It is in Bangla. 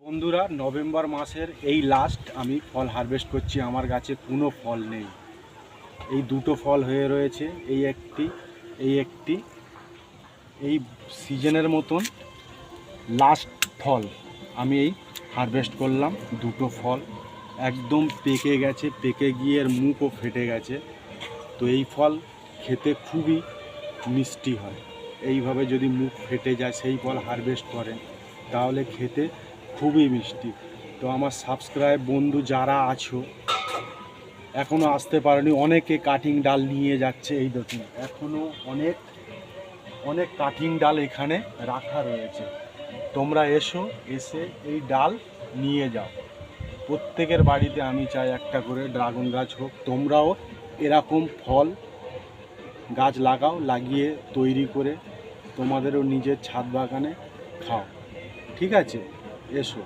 বন্ধুরা, নভেম্বর মাসের এই লাস্ট আমি ফল হারভেস্ট করছি। আমার গাছে কোনো ফল নেই। এই দুটো ফল হয়ে রয়েছে, এই একটি এই সিজনের মতন লাস্ট ফল আমি এই হারভেস্ট করলাম। দুটো ফল একদম পেকে গেছে, পেকে গিয়ে এর মুখও ফেটে গেছে। তো এই ফল খেতে খুবই মিষ্টি হয়। এইভাবে যদি মুখ ফেটে যায় সেই ফল হারভেস্ট করেন তাহলে খেতে খুবই মিষ্টি। তো আমার সাবস্ক্রাইব বন্ধু যারা আছো এখনও আসতে পারেনি, অনেকে কাটিং ডাল নিয়ে যাচ্ছে। এই দেখুন এখনও অনেক কাটিং ডাল এখানে রাখা রয়েছে। তোমরা এসে এই ডাল নিয়ে যাও। প্রত্যেকের বাড়িতে আমি চাই একটা করে ড্রাগন গাছ হোক। তোমরাও এরকম ফল গাছ লাগাও, লাগিয়ে তৈরি করে তোমাদেরও নিজের ছাদ বাগানে খাও। ঠিক আছে, এসো।